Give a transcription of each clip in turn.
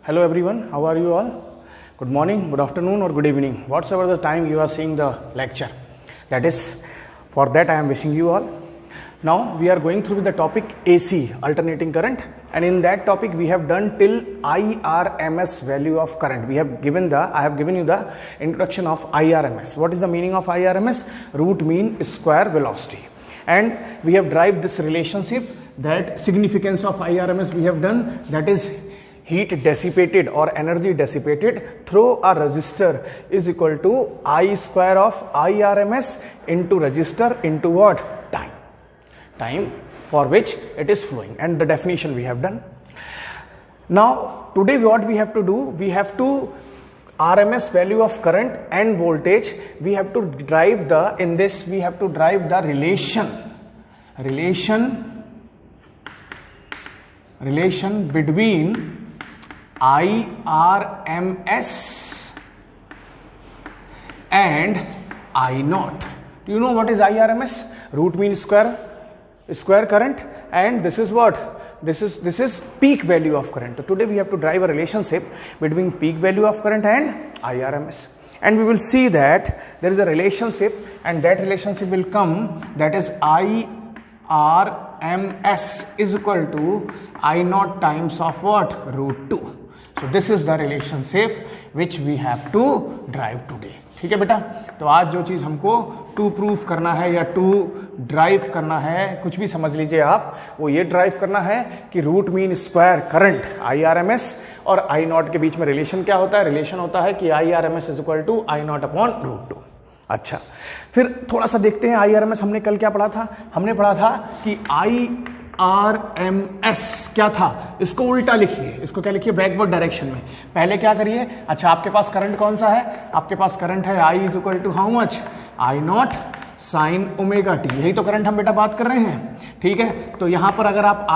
Hello everyone, how are you all? Good morning, good afternoon or good evening, whatsoever the time you are seeing the lecture. That is, for that I am wishing you all. Now we are going through the topic AC, alternating current, and in that topic we have done till IRMS value of current. I have given you the introduction of IRMS. What is the meaning of IRMS? Root mean square velocity. And we have derived this relationship, that significance of IRMS we have done, that is heat dissipated or energy dissipated through a resistor is equal to I square of IRMS into resistor into what? Time for which it is flowing, and the definition we have done. Now today what we have to do, we have to RMS value of current and voltage, we have to derive the, in this we have to derive the relation between IRMS and I naught. Do you know what is IRMS? Root mean square current, and this is what? This is peak value of current. So today we have to derive a relationship between peak value of current and IRMS. And we will see that there is a relationship, and that relationship will come, that is IRMS is equal to I naught times of what? Root 2. So this is the relationship which we have to derive today. ठीक है बेटा, तो आज जो चीज हमको to proof करना है या टू ड्राइव करना है, कुछ भी समझ लीजिए आप, वो ये ड्राइव करना है कि root mean square current IRMS और I नॉट के बीच में रिलेशन क्या होता है? रिलेशन होता है कि IRMS is equal to I naught upon root 2. अच्छा, फिर थोड़ा सा देखते हैं IRMS. हमने कल क्या पढ़ा था? हमने पढ़ा था कि IRMS क्या था? इसको उल्टा लिखिए, इसको क्या लिखिए? बैकवर्ड डायरेक्शन में. पहले क्या करिए? अच्छा, आपके पास करंट कौन सा है? आपके पास करंट है I is equal to how much? I naught sine omega t. यही तो करंट हम बेटा बात कर रहे हैं. ठीक है, तो यहां पर अगर आप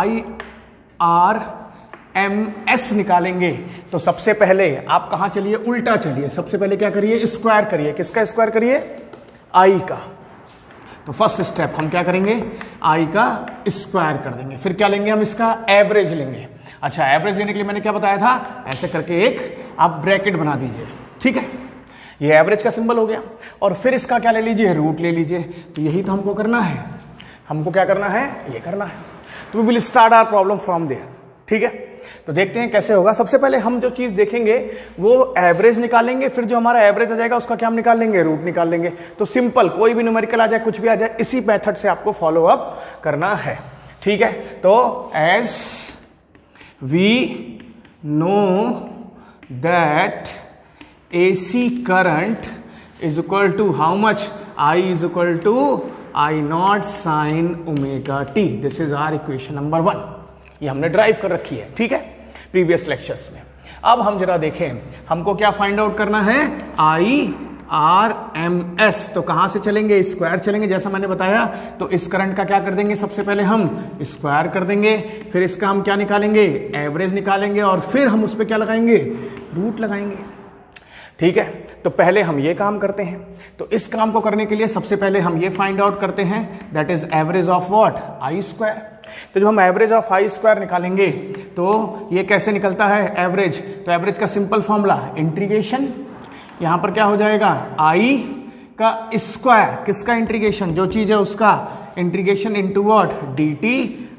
IRMS निकालेंगे तो सबसे पहले आप कहां चलिए? उल्टा चलिए. सबसे पहले क्या करिए? स्क्वायर करिए. किसका स्क्वायर करिए? I का. तो फर्स्ट स्टेप हम क्या करेंगे? I का स्क्वायर कर देंगे. फिर क्या लेंगे? हम इसका एवरेज लेंगे. अच्छा, एवरेज लेने के लिए मैंने क्या बताया था? ऐसे करके एक आप ब्रैकेट बना दीजिए. ठीक है, ये एवरेज का सिंबल हो गया. और फिर इसका क्या ले लीजिए? रूट ले लीजिए. तो यही तो हमको करना है. हमको क्या करना है? ये करना है. तो we will start our problem from there. ठीक है, तो देखते हैं कैसे होगा. सबसे पहले हम जो चीज देखेंगे वो एवरेज निकालेंगे. फिर जो हमारा एवरेज आ जाएगा उसका क्या हम निकाल लेंगे? रूट निकाल लेंगे. तो सिंपल, कोई भी न्यूमेरिकल आ जाए, कुछ भी आ जाए, इसी मेथड से आपको फॉलो अप करना है. ठीक है, तो as we know that AC current is equal to how much? I is equal to I naught sin omega t. This is our equation number 1. ये हमने ड्राइव कर रखी है. ठीक है, प्रीवियस लेक्चर्स में. अब हम जरा देखें, हमको क्या फाइंड आउट करना है? IRMS. तो कहां से चलेंगे? स्क्वायर चलेंगे, जैसा मैंने बताया. तो इस करंट का क्या कर देंगे? सबसे पहले हम स्क्वायर कर देंगे. फिर इसका हम क्या निकालेंगे? एवरेज निकालेंगे. और फिर हम उस पर क्या लगाएंगे? रूट लगाएंगे. ठीक है, तो पहले हम ये काम करते हैं. तो इस काम को करने के लिए सबसे पहले हम ये फाइंड आउट करते हैं, that is average of what? I square. तो जब हम एवरेज ऑफ I स्क्वायर निकालेंगे तो ये कैसे निकलता है? एवरेज. तो एवरेज का सिंपल फॉर्मूला इंटीग्रेशन. यहां पर क्या हो जाएगा? I का स्क्वायर. किसका इंटीग्रेशन? जो चीज है उसका integration into what? dt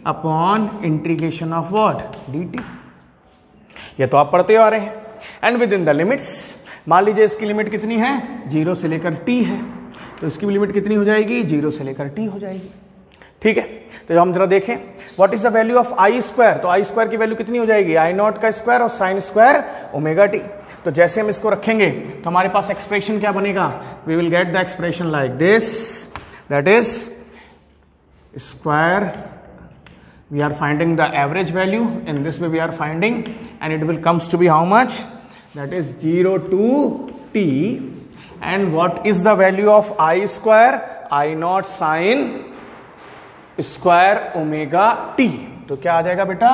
upon integration of what? dt. ये तो आप पढ़ते आ रहे हैं. And with in the limits, मान लीजिए इसकी लिमिट कितनी है? 0 से लेकर t है. तो इसकी भी लिमिट कितनी हो जाएगी? 0 से लेकर t हो जाएगी. ठीक है, तो हम जरा देखें what is the value of I square. तो I स्क्वायर की वैल्यू कितनी हो जाएगी? I नॉट का स्क्वायर और साइन स्क्वायर ओमेगा टी. तो जैसे हम इसको रखेंगे तो हमारे पास एक्सप्रेशन क्या बनेगा? We will get the expression like this, that is square. We are finding the average value. In this way we are finding, and it will comes to be how much? That is 0 to t. And what is the value of I square? I naught sin square omega t. तो क्या आ जाएगा बेटा?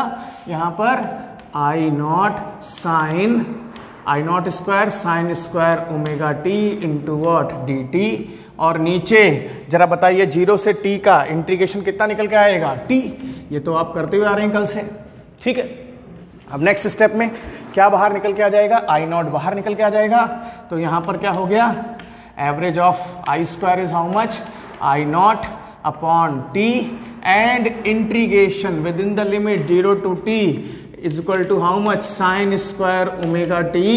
यहां पर I naught sin I naught square sine square omega t into what d T. और नीचे जरा बताइए 0 से t का इंटीग्रेशन कितना निकल के आएगा? t. ये तो आप करते हुए आ रहे हैं कल से. ठीक है, अब नेक्स्ट स्टेप में क्या बाहर निकल के आ जाएगा, आई नॉट बाहर निकल के आ जाएगा। तो यहां पर क्या हो गया, average of I square is how much, I naught upon t and integration with in the limit 0 to t is equal to how much, sine square omega t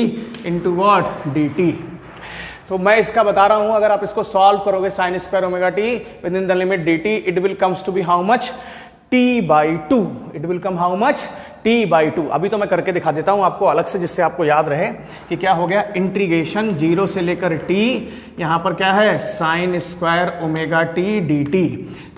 into what, d t. तो मैं इसका बता रहा हूं, अगर आप इसको solve करोगे sine square omega t with in the limit d t, it will comes to be how much, t/2। It will come how much, t/2। अभी तो मैं करके दिखा देता हूं आपको अलग से, जिससे आपको याद रहे कि क्या हो गया, इंटीग्रेशन 0 से लेकर t, यहां पर क्या है, sign square omega T D t.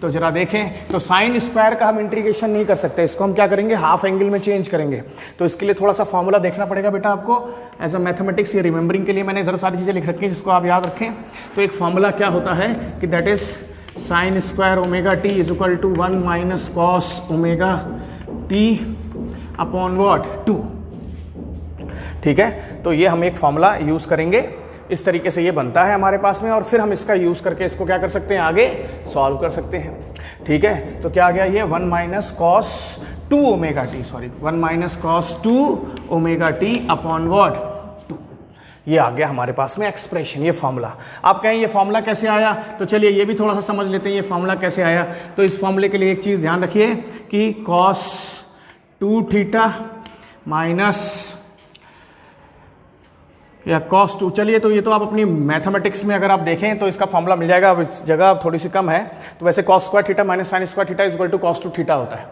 तो जरा देखें, तो साइन स्क्वायर का हम इंटीग्रेशन नहीं कर सकते, इसको हम क्या करेंगे, हाफ एंगल में चेंज करेंगे। तो इसके लिए थोड़ा सा फॉर्मूला देखना पड़ेगा बेटा आपको, एज अ मैथमेटिक्स, ये रिमेंबरिंग के लिए मैंने इधर सारी चीजें लिख रखी हैं जिसको आप याद रखें। तो एक फॉर्मूला क्या होता है कि that is sine square omega t is equal to 1 minus cos omega t upon what, 2। ठीक है, तो ये हम एक फॉर्मूला यूज करेंगे, इस तरीके से ये बनता है हमारे पास में, और फिर हम इसका यूज करके इसको क्या कर सकते हैं, आगे सॉल्व कर सकते हैं। ठीक है, तो क्या आ गया ये 1 minus cos 2 omega T, sorry 1 minus cos 2 omega t upon what, 2। ये आ गया हमारे पास में एक्सप्रेशन, ये फॉर्मूला। आप कहें ये फॉर्मूला कैसे आया, तो चलिए ये भी थोड़ा सा समझ लेते हैं ये फॉर्मूला कैसे आया। तो इस फॉर्मूले के लिए एक चीज ध्यान रखिए कि कॉस 2 थीटा माइनस या कॉस 2, चलिए तो ये तो आप अपनी मैथमेटिक्स में अगर आप देखें तो इसका फॉर्मूला मिल जाएगा। अब इस जगह थोड़ी सी कम है, तो वैसे cos square theta minus sine square theta is equal to cos 2 theta होता है,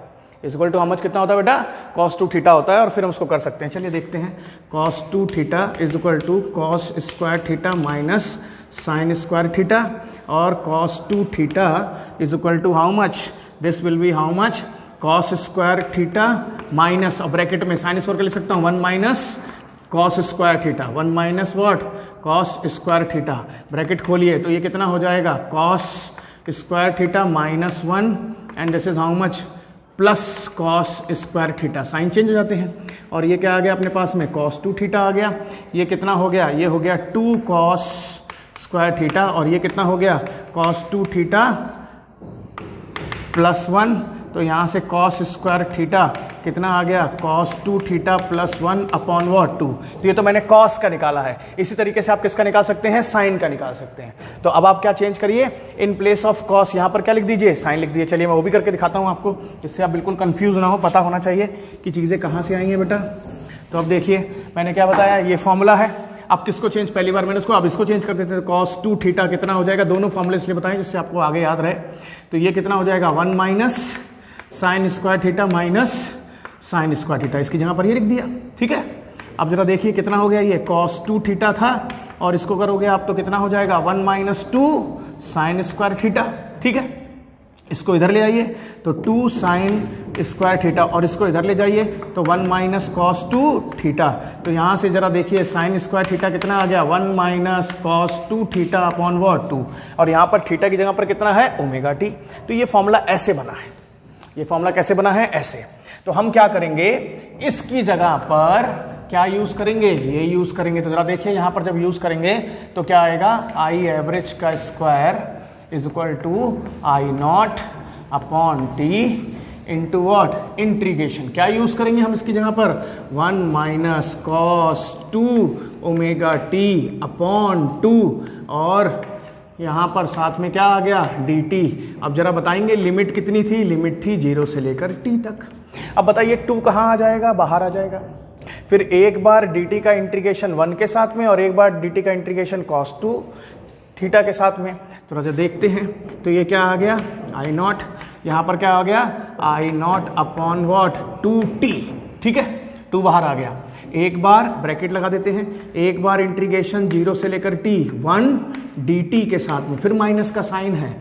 is equal to how much, कितना होता है बेटा, कॉस 2 थीटा होता है, और फिर हम उसको कर सकते हैं। चलिए देखते हैं, cos 2 theta is equal to cos square theta minus sine square theta, और cos 2 theta is equal to how much, this will be how much, cos square theta minus, और ब्रैकेट में साइन स्क्वायर का लिख सकता हूं 1 minus cos square theta, 1 minus what, cos square theta, bracket खोलिए तो ये कितना हो जाएगा, cos square theta minus 1 and this is how much, plus cos square theta, sign change हो जाते हैं, और ये क्या आ गया अपने पास में, कॉस 2 थीटा आ गया। ये कितना हो गया, ये हो गया 2 कॉस स्क्वायर थीटा, और ये कितना हो गया, कॉस 2 थीटा प्लस 1, तो यहां से कॉस स्क्वायर थीटा कितना आ गया, cos 2 theta plus 1 upon what, 2। तो ये तो मैंने कॉस का निकाला है, इसी तरीके से आप किसका निकाल सकते हैं, साइन का निकाल सकते हैं। तो अब आप क्या चेंज करिए, इन प्लेस ऑफ कॉस यहां पर क्या लिख दीजिए, साइन लिख दीजिए। चलिए मैं वो भी करके दिखाता हूं आपको, जिससे आप बिल्कुल कंफ्यूज ना हो, पता होना चाहिए कि चीजें कहां से आई हैं बेटा। तो अब देखिए मैंने क्या बताया, ये फॉर्मूला है, अब किसको चेंज, पहली बार मैंने उसको, अब इसको चेंज कर देते हैं। कॉस 2 थीटा कितना हो जाएगा, दोनों फॉर्मूले इसलिए बताएं जिससे आपको आगे याद रहे। तो ये कितना हो जाएगा, 1 minus sine square theta minus sine square theta, इसकी जगह पर ये लिख दिया। ठीक है, अब जरा देखिए कितना हो गया, ये कॉस 2 थीटा था, और इसको करोगे आप तो कितना हो जाएगा, 1 माइनस 2 साइन स्क्वायर थीटा। ठीक है, इसको इधर ले आइए तो 2 साइन स्क्वायर थीटा, और इसको इधर ले जाइए तो 1 माइनस कॉस 2 थीटा। तो यहां से जरा देखिए साइन स्क्वायर थीटा कितना आ गया, 1 minus cos 2 theta upon what, 2, और यहां पर थीटा की जगह पर कितना है, ओमेगा टी। तो ये फॉर्मूला ऐसे बना है, ये फॉर्मूला कैसे बना है, ऐसे। तो हम क्या करेंगे, इसकी जगह पर क्या यूज करेंगे, ये यूज करेंगे। तो जरा देखिए यहां पर जब यूज करेंगे तो क्या आएगा, आई एवरेज का square is equal to I naught upon t into what, integration. क्या यूज करेंगे हम इसकी जगह पर, 1 minus cos 2 omega t upon 2, और यहां पर साथ में क्या आ गया, डी टी। अब जरा बताएंगे लिमिट कितनी थी, लिमिट थी 0 से लेकर t तक। अब बताइए 2 कहां आ जाएगा, बाहर आ जाएगा। फिर एक बार dt का इंटीग्रेशन 1 के साथ में, और एक बार dt का इंटीग्रेशन cos 2 थीटा के साथ में। तो राजा देखते हैं, तो ये क्या आ गया, आई नॉट, यहां पर क्या आ गया, आई नॉट अपॉन वॉट, 2t। ठीक है, 2 बाहर आ गया। एक बार ब्रैकेट लगा देते हैं, एक बार इंटीग्रेशन 0 से लेकर t 1 dt के साथ में, फिर माइनस का साइन है,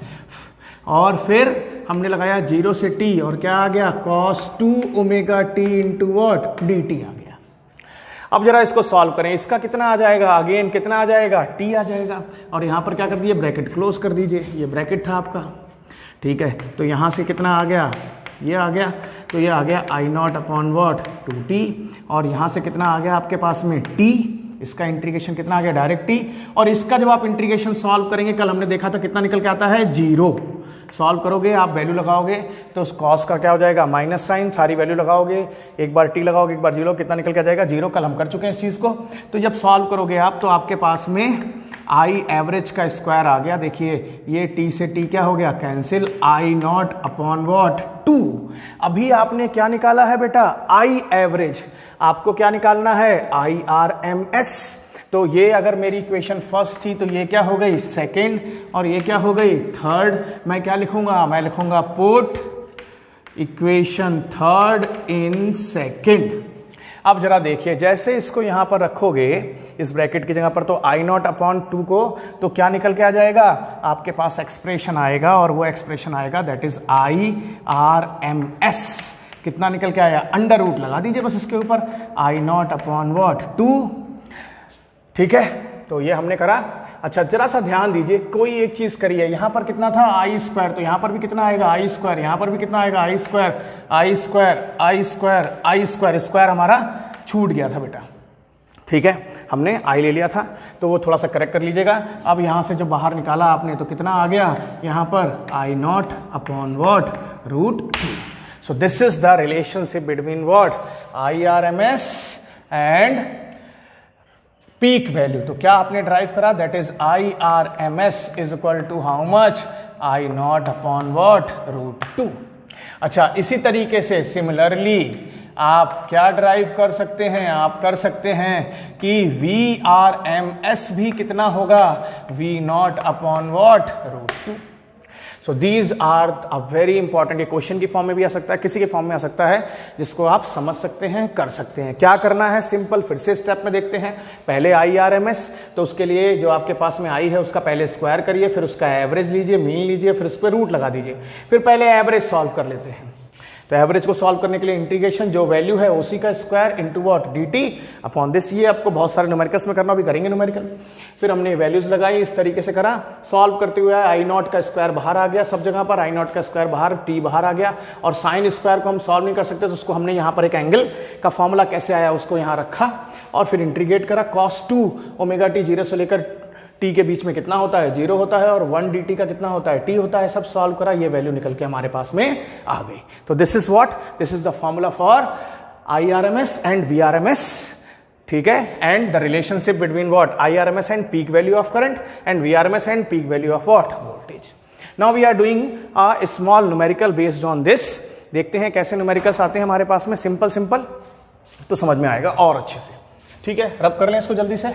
और फिर हमने लगाया 0 से t, और क्या आ गया, cos 2 omega t into what, dt आ गया। अब जरा इसको सॉल्व करें, इसका कितना आ जाएगा, अगेन कितना आ जाएगा, t आ जाएगा, और यहां पर क्या कर दिए, ब्रैकेट क्लोज कर दीजिए, ये ब्रैकेट था आपका। ठीक है, तो यहां से कितना आ गया, ये आ गया, तो ये आ गया आई नॉट अपॉन वॉट, 2t, और यहां से कितना आ गया आपके पास में t। इसका इंटीग्रेशन कितना आ गया डायरेक्ट टी, और इसका जब आप इंटीग्रेशन सॉल्व करेंगे, कल हमने देखा था कितना निकल के आता है 0। सॉल्व करोगे आप वैल्यू लगाओगे तो उस कॉस का क्या हो जाएगा माइनस साइन, सारी वैल्यू लगाओगे, एक बार टी लगाओगे एक बार 0, कितना निकल के आ जाएगा 0। कल हम कर चुके हैं इस चीज को। तो जब सॉल्व करोगे आप तो आपके पास में आई एवरेज का स्क्वायर आ गया। देखिए ये टी से टी क्या हो गया cancel, I naught upon what 2। अभी आपने क्या निकाला है बेटा आई एवरेज, आपको क्या निकालना है IRMS। तो ये अगर मेरी इक्वेशन फर्स्ट थी तो ये क्या हो गई सेकंड, और ये क्या हो गई थर्ड। मैं क्या लिखूंगा, मैं लिखूंगा put equation third in second. अब जरा देखिए जैसे इसको यहां पर रखोगे इस ब्रैकेट की जगह पर, तो आई नॉट अपॉन 2 को तो क्या निकल के आ जाएगा, आपके पास एक्सप्रेशन आएगा, और वो एक्सप्रेशन आएगा दैट इज IRMS। कितना निकल के आया, अंडर रूट लगा दीजिए बस इसके ऊपर, आई नॉट अपॉन वॉट 2। ठीक है, तो ये हमने करा। अच्छा जरा सा ध्यान दीजिए, कोई एक चीज करिए, यहां पर कितना था आई स्क्वायर, तो यहां पर भी कितना आएगा आई स्क्वायर, यहां पर भी कितना आएगा आई स्क्वायर, आई स्क्वायर, आई स्क्वायर, आई स्क्वायर, स्क्वायर हमारा छूट गया था बेटा। ठीक है, हमने आई ले लिया था तो वो थोड़ा सा करेक्ट कर लीजिएगा। अब यहां से जो बाहर निकाला आपने तो कितना आ गया यहां पर I naught upon what root 2। So this is the relationship between what IRMS and peak value. तो क्या आपने ड्राइव करा, that is IRMS is equal to how much I naught upon what root 2। अच्छा इसी तरीके से सिमिलरली आप क्या ड्राइव कर सकते हैं, आप कर सकते हैं कि VRMS भी कितना होगा V naught upon what root 2। So these are a very important, ये क्वेश्चन की फॉर्म में भी आ सकता है, किसी के फॉर्म में आ सकता है, जिसको आप समझ सकते हैं, कर सकते हैं। क्या करना है सिंपल, फिर से स्टेप में देखते हैं। पहले IRMS, तो उसके लिए जो आपके पास में आई है उसका पहले स्क्वायर करिए, फिर उसका एवरेज लीजिए, मीन लीजिए, फिर उस पर रूट लगा दीजिए, फिर पहले एवरेज सॉल्व कर लेते हैं। तो एवरेज को सॉल्व करने के लिए इंटीग्रेशन जो वैल्यू है उसी का square into what dt upon this. ये आपको बहुत सारे न्यूमेरिकल्स में करना, भी करेंगे न्यूमेरिकल। फिर हमने वैल्यूज लगाई, इस तरीके से करा, सॉल्व करते हुए आई नॉट का स्क्वायर बाहर आ गया, सब जगह पर आई नॉट का स्क्वायर बाहर, टी बाहर आ गया, और साइन स्क्वायर को हम सॉल्व नहीं कर सकते तो उसको हमने यहाँ पर एक एंगल का फॉर्मूला कैसे आया उसको यहाँ रखा, और फिर इंटीग्रेट करा। cos 2 ओमेगा टी 0 से लेकर टी के बीच में कितना होता है 0 होता है, और 1 dt का कितना होता है t होता है। सब सॉल्व करा, ये वैल्यू निकल के हमारे पास में आ गई। तो this is what, this is the formula for IRMS and VRMS। ठीक है, and the relationship between what IRMS and peak value of current and VRMS and peak value of what voltage. Now we are doing a small numerical based on this. देखते हैं कैसे numericals आते हैं हमारे पास में, simple simple, तो समझ में आएगा और अच्छे से। ठीक है, रब कर लें इसको जल्दी से।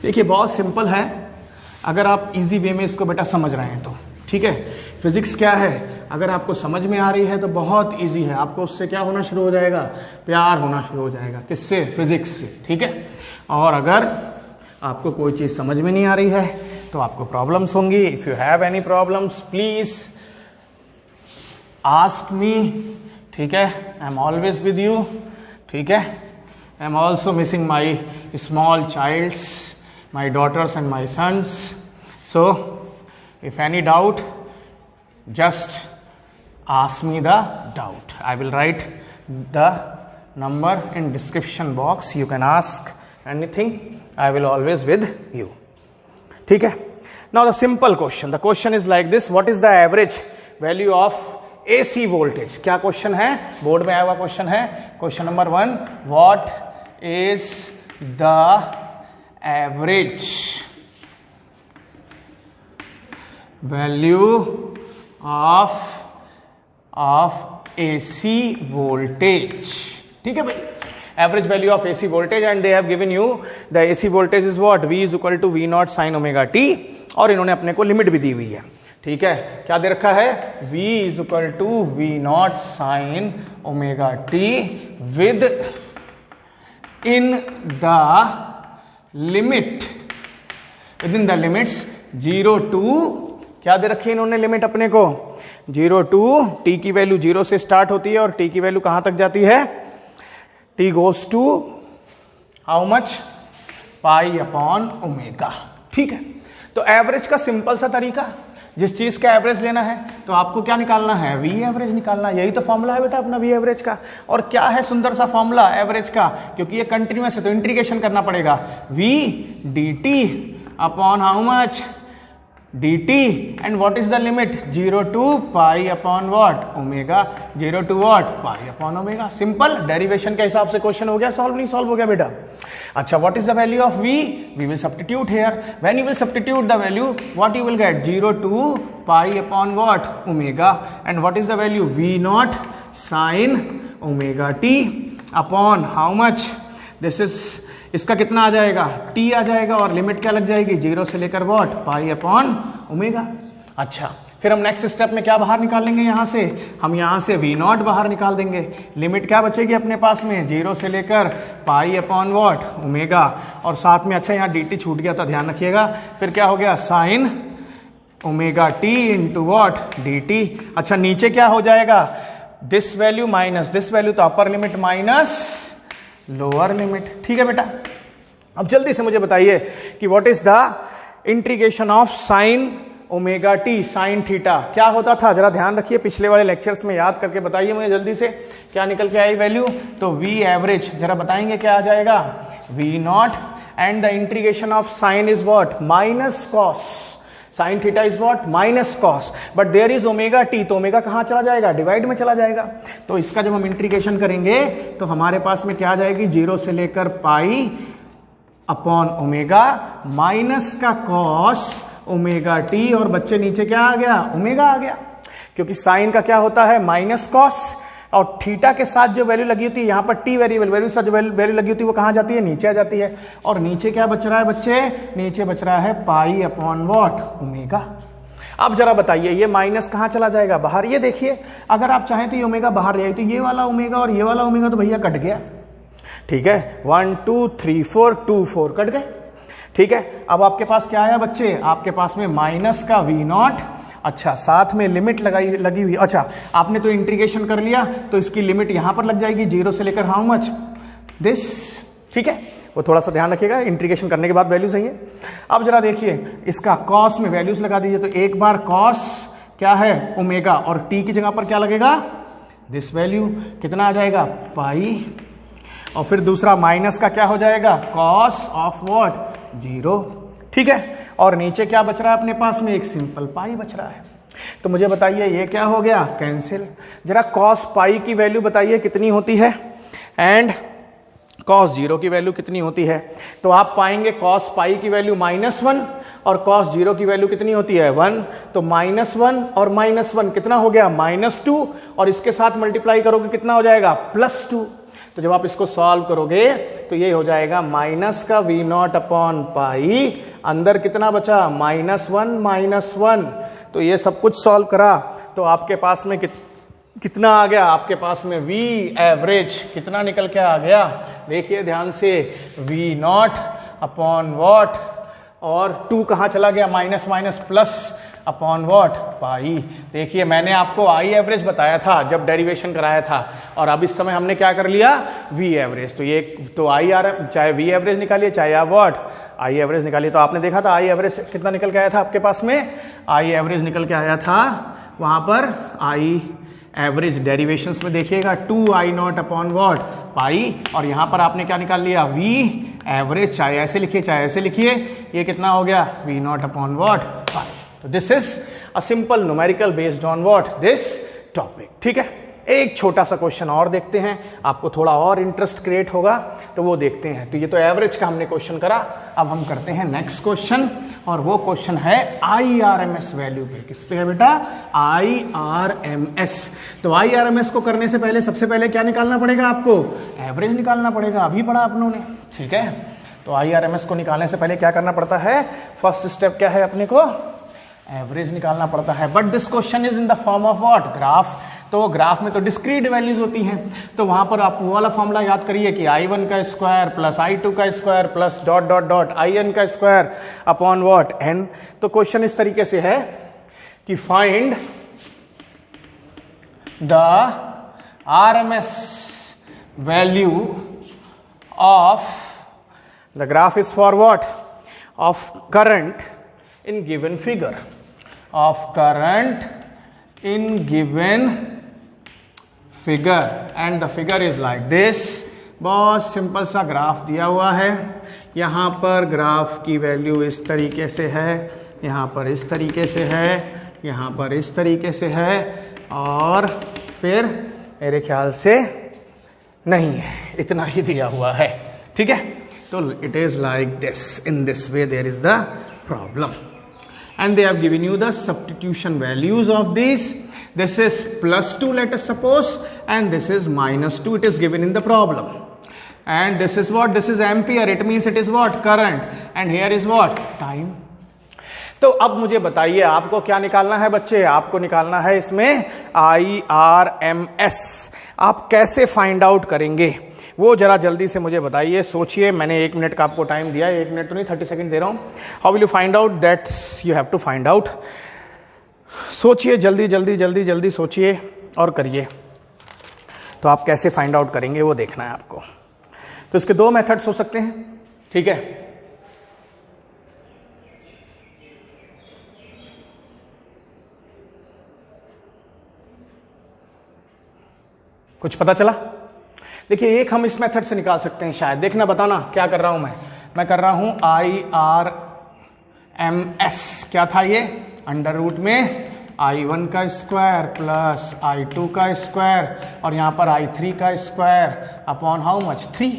देखिए बहुत सिंपल है, अगर आप इजी वे में इसको बेटा समझ रहे हैं तो। ठीक है, फिजिक्स क्या है, अगर आपको समझ में आ रही है तो बहुत इजी है, आपको उससे क्या होना शुरू हो जाएगा, प्यार होना शुरू हो जाएगा। किससे, फिजिक्स से। ठीक है, और अगर आपको कोई चीज समझ में नहीं आ रही है तो आपको प्रॉब्लम्स होंगी। If you have any problems please ask me. ठीक है, I am always with you. ठीक है, I am also missing my small childs, my daughters and my sons. So if any doubt, just ask me the doubt. I will write the number in description box. You can ask anything. I will always with you. ठीक है, now the simple question, the question is like this, what is the average value of AC voltage? क्या question है, board में आया हुआ question है। Question number 1, what is the average value of AC voltage? ठीक है भाई, average value of AC voltage, and they have given you the AC voltage is what, V is equal to V naught sin omega t, और इन्होंने अपने को limit भी दी हुई है। ठीक है, क्या दे रखा है, V is equal to V naught sin omega t with in the limit, with in the limits 0 to, क्या दे रखी है इन्होंने लिमिट अपने को, 0 to t की वैल्यू 0 से स्टार्ट होती है और t की वैल्यू कहां तक जाती है, t goes to how much, pi upon omega. ठीक है, तो एवरेज का सिंपल सा तरीका, जिस चीज का एवरेज लेना है तो आपको क्या निकालना है, वी एवरेज निकालना। यही तो फॉर्मूला है बेटा अपना वी एवरेज का। और क्या है सुंदर सा फॉर्मूला एवरेज का, क्योंकि ये कंटिन्यूअस है तो इंटीग्रेशन करना पड़ेगा। V d t upon how much, dt and what is the limit 0 to pi upon what omega, 0 to what pi upon omega. Simple derivation के हिसाब से क्वेश्चन हो गया, सॉल्व नहीं सॉल्व हो गया बेटा। अच्छा, what is the value of v, we will substitute here, when you will substitute the value what you will get 0 to pi upon what omega, and what is the value v naught sin omega t upon how much, this is इसका कितना आ जाएगा, t आ जाएगा, और limit क्या लग जाएगी 0 से लेकर वॉट पाई अपॉन ओमेगा। अच्छा, फिर हम नेक्स्ट स्टेप में क्या बाहर निकालेंगे, यहां से हम यहां से v नॉट बाहर निकाल देंगे। लिमिट क्या बचेगी अपने पास में 0 से लेकर पाई अपॉन वॉट ओमेगा, और साथ में अच्छा यहाँ dt छूट गया था, ध्यान रखिएगा। फिर क्या हो गया sine omega t into what dt। अच्छा, नीचे क्या हो जाएगा, this value minus this value, तो upper limit minus lower limit. ठीक है बेटा, अब जल्दी से मुझे बताइए कि what is the integration of sine omega T sine theta क्या होता था, जरा ध्यान रखिए, पिछले वाले लेक्चर्स में याद करके बताइए मुझे जल्दी से क्या निकल के आई वैल्यू। तो वी एवरेज जरा बताएंगे क्या आ जाएगा, V naught and the integration of sine is what minus cos, sine theta is what minus cos, but there is omega t, तो ओमेगा कहां चला जाएगा, डिवाइड में चला जाएगा। तो इसका जब हम इंटीग्रेशन करेंगे तो हमारे पास में क्या आ जाएगी 0 से लेकर पाई अपॉन ओमेगा माइनस का कॉस ओमेगा टी, और बच्चे नीचे क्या आ गया ओमेगा आ गया, क्योंकि साइन का क्या होता है माइनस कॉस, और थीटा के साथ जो वैल्यू लगी होती है यहाँ पर टी वेरिएबल वैल्यू साथ जो वैल्यू लगी होती है वो कहाँ जाती है, नीचे आ जाती है। और नीचे क्या बच रहा है बच्चे, नीचे बच रहा है पाई अपॉन वॉट ओमेगा। अब जरा बताइए ये माइनस कहाँ चला जाएगा, बाहर। ये देखिए अगर आप चाहें तो ये ओमेगा बाहर जाए, तो ये वाला ओमेगा और ये वाला ओमेगा तो भैया कट गया। ठीक है, 1 2 3 4 2 4 कट गए। ठीक है, अब आपके पास क्या आया बच्चे, आपके पास में माइनस का वी नॉट, अच्छा साथ में लिमिट लगी हुई। अच्छा, आपने तो इंटीग्रेशन कर लिया तो इसकी लिमिट यहां पर लग जाएगी 0 से लेकर हाउ मच दिस। ठीक है, वो थोड़ा सा ध्यान रखिएगा, इंटीग्रेशन करने के बाद वैल्यू सही है। अब जरा देखिए इसका कॉस में वैल्यूज लगा दीजिए, तो एक बार कॉस क्या है ओमेगा, और टी की जगह पर क्या लगेगा दिस वैल्यू, कितना आ जाएगा पाई, और फिर दूसरा माइनस का क्या हो जाएगा कॉस ऑफ व्हाट 0। ठीक है, और नीचे क्या बच रहा है अपने पास में, एक सिंपल पाई बच रहा है। तो मुझे बताइए ये क्या हो गया कैंसिल। जरा कॉस पाई की वैल्यू बताइए कितनी होती है, एंड कॉस 0 की वैल्यू कितनी होती है। तो आप पाएंगे कॉस पाई की वैल्यू -1 और कॉस 0 की वैल्यू कितनी होती है 1, तो -1 और -1 कितना हो गया -2, और इसके साथ मल्टीप्लाई करोगे कितना हो जाएगा +2। तो जब आप इसको सॉल्व करोगे तो ये हो जाएगा माइनस का वी नॉट अपॉन पाई, अंदर कितना बचा -1 तो ये सब कुछ सॉल्व करा तो आपके पास में कितना आ गया, आपके पास में वी एवरेज कितना निकल के आ गया, देखिए ध्यान से, वी नॉट अपॉन वॉट, और 2 कहाँ चला गया minus minus plus upon what पाई। देखिए मैंने आपको आई एवरेज बताया था जब डेरिवेशन कराया था, और अब इस समय हमने क्या कर लिया वी एवरेज। तो ये तो आई आर चाहे वी एवरेज निकालिए चाहे आप वॉट आई एवरेज निकालिए। तो आपने देखा था आई एवरेज कितना निकल के आया था आपके पास में, आई एवरेज निकल के आया था वहां पर आई एवरेज डेरिवेशंस में देखिएगा 2i0 अपॉन वॉट पाई, और यहां पर आपने क्या निकाल लिया वी एवरेज, चाहे ऐसे लिखिए चाहे ऐसे लिखिए, ये कितना हो गया v0 अपॉन वॉट पाई। तो this is a simple numerical based on what this topic. ठीक है, एक छोटा सा क्वेश्चन और देखते हैं, आपको थोड़ा और इंटरेस्ट क्रिएट होगा तो वो देखते हैं। तो ये तो एवरेज का हमने क्वेश्चन करा, अब हम करते हैं नेक्स्ट क्वेश्चन, और वो क्वेश्चन है IRMS वैल्यू पे। किस पे है बेटा IRMS। तो IRMS को करने से पहले सबसे पहले क्या निकालना पड़ेगा आपको, एवरेज निकालना पड़ेगा, अभी पढ़ा अपनों ने। ठीक है, तो IRMS को निकालने से पहले क्या करना पड़ता है, फर्स्ट स्टेप क्या है अपने को, एवरेज निकालना पड़ता है। But this question is in the form of what graph, तो ग्राफ में तो डिस्क्रीट वैल्यूज होती हैं, तो वहां पर आप वो वाला फॉर्मूला याद करिए कि i1 का स्क्वायर प्लस i2 का square plus dot dot dot in का स्क्वायर अपॉन व्हाट n। तो क्वेश्चन इस तरीके से है कि find the RMS value of the graph is for what of current in given figure. of current in given figure and the figure is like this। बहुत simple सा graph दिया हुआ है, यहाँ पर ग्राफ की वैल्यू इस तरीके से है, यहाँ पर इस तरीके से है, यहाँ पर इस तरीके से है, और फिर मेरे ख्याल से नहीं है, इतना ही दिया हुआ है। ठीक है, तो it is like this, in this way there is the problem and they have given you the substitution values of these। this is +2 let us suppose, and this is -2, it is given in the problem, and this is what, this is ampere, it means it is what, current, and here is what, time। तो अब मुझे बताइए आपको क्या निकालना है बच्चे, आपको निकालना है इसमें IRMS। आप कैसे फाइंड आउट करेंगे वो जरा जल्दी से मुझे बताइए, सोचिए। मैंने 1 मिनट का आपको टाइम दिया, 1 मिनट तो नहीं 30 सेकंड दे रहा हूं। How will you find out, that's you have to find out. सोचिए, जल्दी जल्दी जल्दी जल्दी सोचिए और करिए। तो आप कैसे फाइंड आउट करेंगे वो देखना है आपको। तो इसके 2 मेथड्स हो सकते हैं। ठीक है, कुछ पता चला? देखिए, एक हम इस मेथड से निकाल सकते हैं शायद, देखना बताना क्या कर रहा हूं मैं कर रहा हूं IRMS। क्या था ये, अंडर रूट में I1 का स्क्वायर प्लस I2 का स्क्वायर और यहां पर I3 का स्क्वायर अपॉन हाउ मच, 3।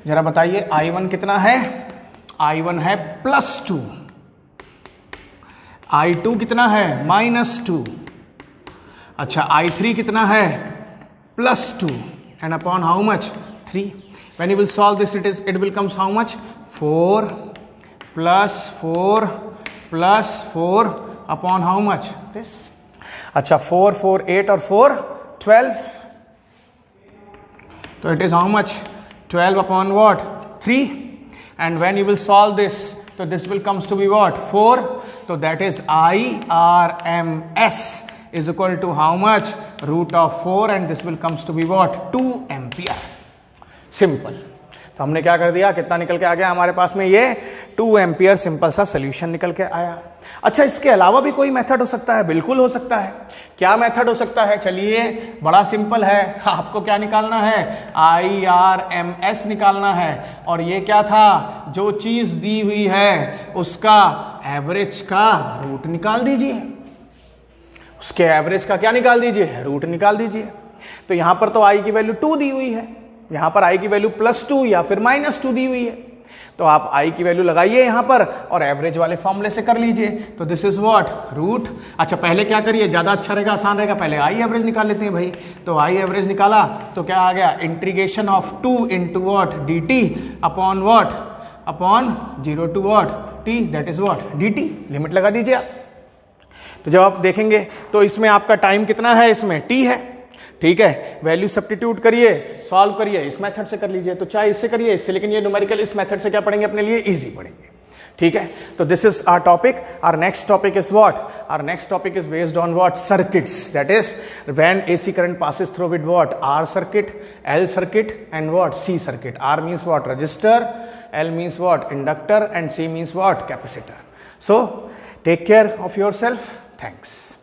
जरा बताइए I1 कितना है, I1 है +2, I2 कितना है -2, अच्छा I3 कितना है +2, and upon how much, 3। when you will solve this, it will comes how much, 4 plus 4 plus 4 upon how much, this। अच्छा, 4 4 8 और 4 12, तो it is how much, 12 upon what, 3। and when you will solve this, so this will comes to be what, 4। so that is IRMS is equal to how much, √4, and this will comes to be what, 2 ampere। Simple. तो हमने क्या कर दिया, कितना निकल के आ गया हमारे पास में, ये 2 एम्पियर सिंपल सा सोल्यूशन निकल के आया। अच्छा, इसके अलावा भी कोई मेथड हो सकता है? बिल्कुल हो सकता है। क्या मेथड हो सकता है? चलिए, बड़ा सिंपल है। आपको क्या निकालना है, IRMS निकालना है। और ये क्या था, जो चीज दी हुई है उसका एवरेज का रूट निकाल दीजिए, उसके एवरेज का क्या निकाल दीजिए, रूट निकाल दीजिए। तो यहां पर तो I की वैल्यू 2 दी हुई है, यहां पर I की वैल्यू +2 या फिर -2 दी हुई है। तो आप I की वैल्यू लगाइए यहां पर और एवरेज वाले फॉर्मूले से कर लीजिए। तो दिस इज व्हाट, रूट। अच्छा, पहले क्या करिए, ज्यादा अच्छा रहेगा, आसान रहेगा, पहले I एवरेज निकाल लेते हैं भाई। तो I एवरेज निकाला तो क्या आ गया, integration of 2 into what, dt upon what, upon 0 to what, t, that is what, dt। Limit लगा दीजिए आप। तो जब आप देखेंगे तो इसमें आपका टाइम कितना है, इसमें t है। ठीक है, वैल्यू सब्स्टिट्यूट करिए, सॉल्व करिए, इस मेथड से कर लीजिए, तो चाहे इससे करिए इससे, लेकिन ये न्यूमेरिकल इस मेथड से क्या पढ़ेंगे, अपने लिए इजी पढ़ेंगे। ठीक है, तो this is our topic. Our next topic is what, our next topic is based on what, circuits, that is when AC current passes through with what, R circuit, L circuit and what, C circuit। R means what, resistor, L means what, inductor, and C means what, capacitor। So take care of yourself। Thanks।